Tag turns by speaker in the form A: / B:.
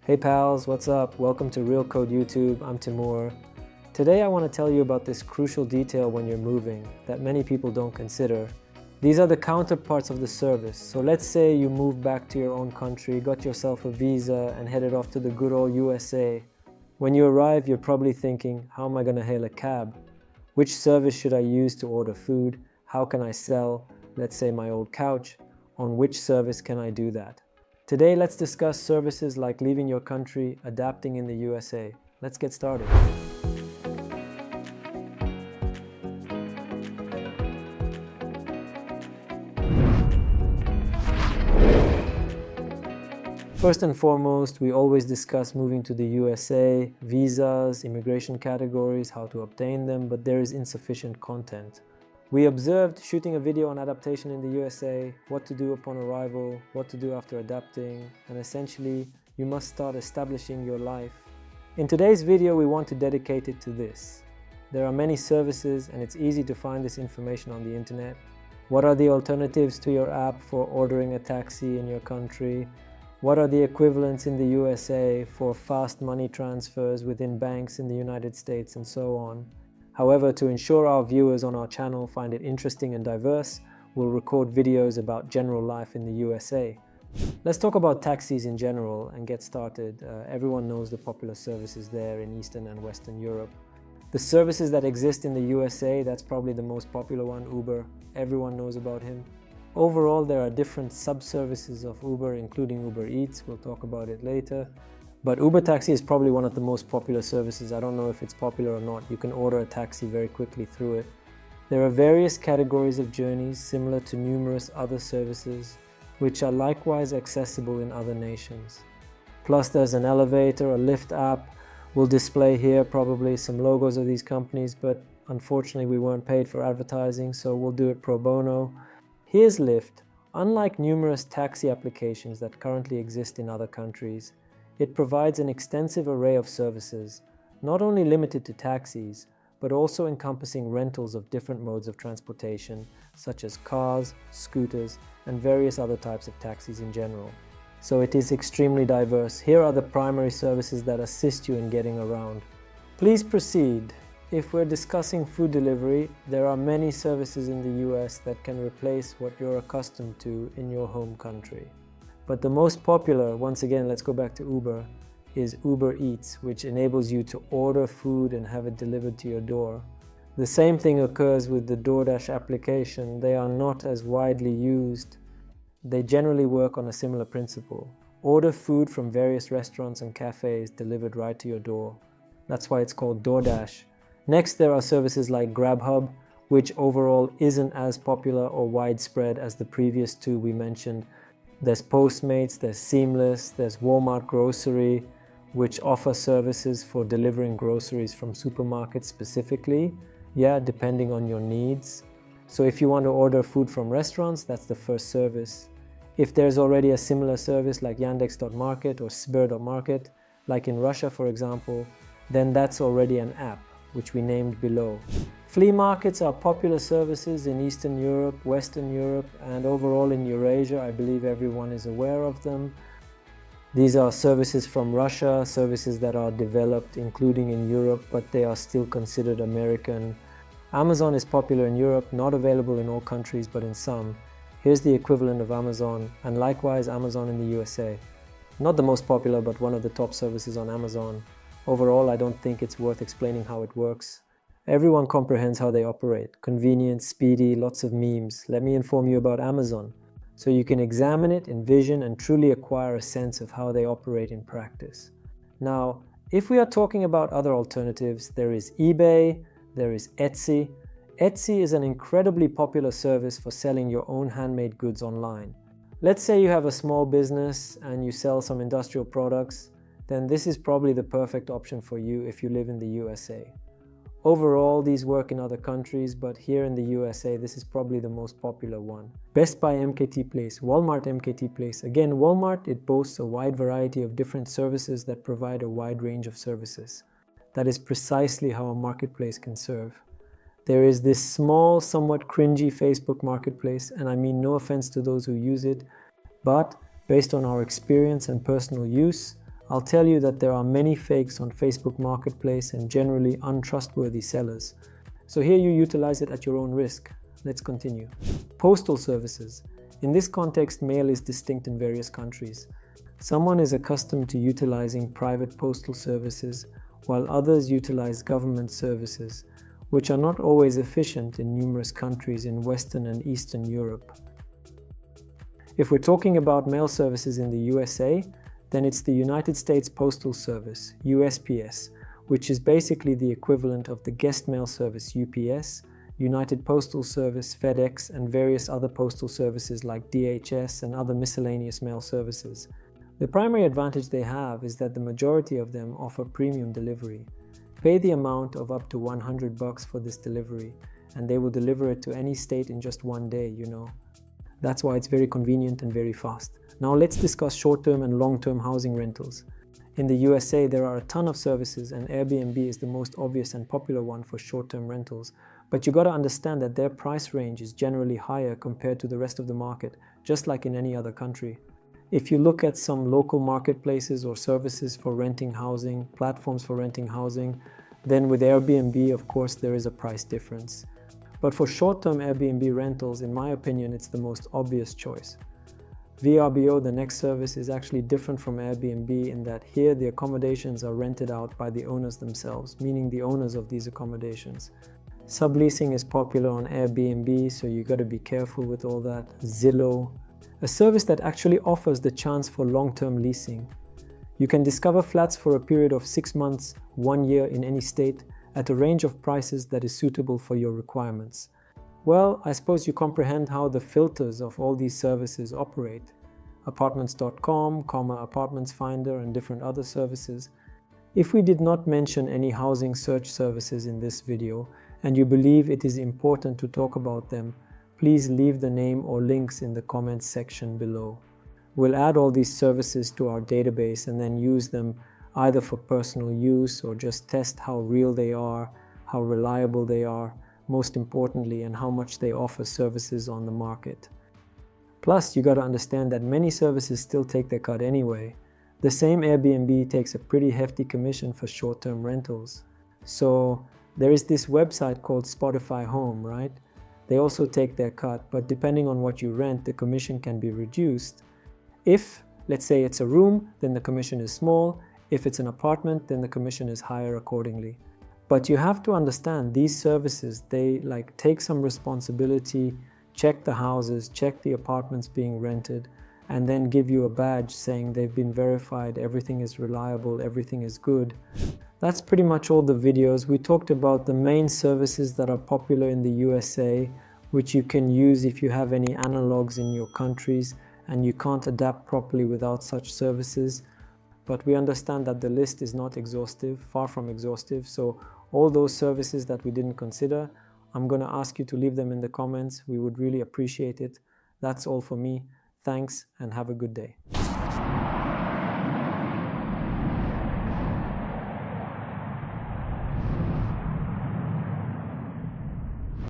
A: Hey pals, what's up? Welcome to Real Code YouTube. I'm Timur. Today I want to tell you about this crucial detail when you're moving that many people don't consider. These are the counterparts of the service. So let's say you move back to your own country, got yourself a visa and headed off to the good old USA. When you arrive, you're probably thinking, how am I going to hail a cab? Which service should I use to order food? How can I sell, let's say, my old couch? On which service can I do that? Today, let's discuss services like leaving your country, adapting in the USA. Let's get started. First and foremost, we always discuss moving to the USA, visas, immigration categories, how to obtain them, but there is insufficient content. We observed shooting a video on adaptation in the USA, what to do upon arrival, what to do after adapting, and essentially, you must start establishing your life. In today's video, we want to dedicate it to this. There are many services and it's easy to find this information on the internet. What are the alternatives to your app for ordering a taxi in your country? What are the equivalents in the USA for fast money transfers within banks in the United States and so on? However, to ensure our viewers on our channel find it interesting and diverse, we'll record videos about general life in the USA. Let's talk about taxis in general and get started. Everyone knows the popular services there in Eastern and Western Europe. The services that exist in the USA, that's probably the most popular one, Uber. Everyone knows about him. Overall, there are different sub-services of Uber, including Uber Eats. We'll talk about it later. But Uber Taxi is probably one of the most popular services. I don't know if it's popular or not. You can order a taxi very quickly through it. There are various categories of journeys similar to numerous other services, which are likewise accessible in other nations. Plus there's an elevator, a lift app. We'll display here probably some logos of these companies, but unfortunately we weren't paid for advertising, so we'll do it pro bono. Here's Lyft. Unlike numerous taxi applications that currently exist in other countries, it provides an extensive array of services, not only limited to taxis, but also encompassing rentals of different modes of transportation, such as cars, scooters, and various other types of taxis in general. So it is extremely diverse. Here are the primary services that assist you in getting around. Please proceed. If we're discussing food delivery, there are many services in the US that can replace what you're accustomed to in your home country. But the most popular, once again, let's go back to Uber, is Uber Eats, which enables you to order food and have it delivered to your door. The same thing occurs with the DoorDash application. They are not as widely used. They generally work on a similar principle. Order food from various restaurants and cafes delivered right to your door. That's why it's called DoorDash. Next, there are services like Grubhub, which overall isn't as popular or widespread as the previous two we mentioned. There's Postmates, there's Seamless, there's Walmart Grocery, which offer services for delivering groceries from supermarkets specifically, depending on your needs. So if you want to order food from restaurants, that's the first service. If there's already a similar service like Yandex.Market or Sber.Market, like in Russia for example, then that's already an app, which we named below. Flea markets are popular services in Eastern Europe, Western Europe, and overall in Eurasia. I believe everyone is aware of them. These are services from Russia, services that are developed including in Europe, but they are still considered American. Amazon is popular in Europe, not available in all countries, but in some. Here's the equivalent of Amazon, and likewise Amazon in the USA. Not the most popular, but one of the top services on Amazon. Overall, I don't think it's worth explaining how it works. Everyone comprehends how they operate. Convenient, speedy, lots of memes. Let me inform you about Amazon, so you can examine it, envision, and truly acquire a sense of how they operate in practice. Now, if we are talking about other alternatives, there is eBay, there is Etsy. Etsy is an incredibly popular service for selling your own handmade goods online. Let's say you have a small business and you sell some industrial products, then this is probably the perfect option for you if you live in the USA. Overall, these work in other countries, but here in the USA, this is probably the most popular one. Best Buy MKT Place, Walmart MKT Place. Again, Walmart, it boasts a wide variety of different services that provide a wide range of services. That is precisely how a marketplace can serve. There is this small, somewhat cringy Facebook marketplace, and I mean no offense to those who use it, but based on our experience and personal use, I'll tell you that there are many fakes on Facebook Marketplace and generally untrustworthy sellers. So here you utilize it at your own risk. Let's continue. Postal services. In this context, mail is distinct in various countries. Someone is accustomed to utilizing private postal services, while others utilize government services, which are not always efficient in numerous countries in Western and Eastern Europe. If we're talking about mail services in the USA, then it's the United States Postal Service, USPS, which is basically the equivalent of the guest mail service UPS, United Postal Service, FedEx, and various other postal services like DHS and other miscellaneous mail services. The primary advantage they have is that the majority of them offer premium delivery. Pay the amount of up to $100 for this delivery, and they will deliver it to any state in just one day, you know. That's why it's very convenient and very fast. Now let's discuss short-term and long-term housing rentals. In the USA, there are a ton of services, and Airbnb is the most obvious and popular one for short-term rentals. But you gotta understand that their price range is generally higher compared to the rest of the market, just like in any other country. If you look at some local marketplaces or services for renting housing, platforms for renting housing, then with Airbnb, of course, there is a price difference. But for short-term Airbnb rentals, in my opinion, it's the most obvious choice. VRBO, the next service, is actually different from Airbnb in that here the accommodations are rented out by the owners themselves, meaning the owners of these accommodations. Subleasing is popular on Airbnb, so you got to be careful with all that. Zillow, a service that actually offers the chance for long-term leasing. You can discover flats for a period of 6 months, 1 year in any state at a range of prices that is suitable for your requirements. Well, I suppose you comprehend how the filters of all these services operate. Apartments.com, Apartments Finder, and different other services. If we did not mention any housing search services in this video, and you believe it is important to talk about them, please leave the name or links in the comments section below. We'll add all these services to our database and then use them either for personal use or just test how real they are, how reliable they are, most importantly, and how much they offer services on the market. Plus, you got to understand that many services still take their cut anyway. The same Airbnb takes a pretty hefty commission for short-term rentals. So there is this website called Spotify Home, right? They also take their cut, but depending on what you rent, the commission can be reduced. If, let's say it's a room, then the commission is small. If it's an apartment, then the commission is higher accordingly. But you have to understand these services, they take some responsibility, check the houses, check the apartments being rented, and then give you a badge saying they've been verified, everything is reliable, everything is good. That's pretty much all the videos. We talked about the main services that are popular in the USA, which you can use if you have any analogues in your countries and you can't adapt properly without such services. But we understand that the list is not exhaustive, far from exhaustive. So all those services that we didn't consider, I'm going to ask you to leave them in the comments. We would really appreciate it. That's all for me. Thanks and have a good day.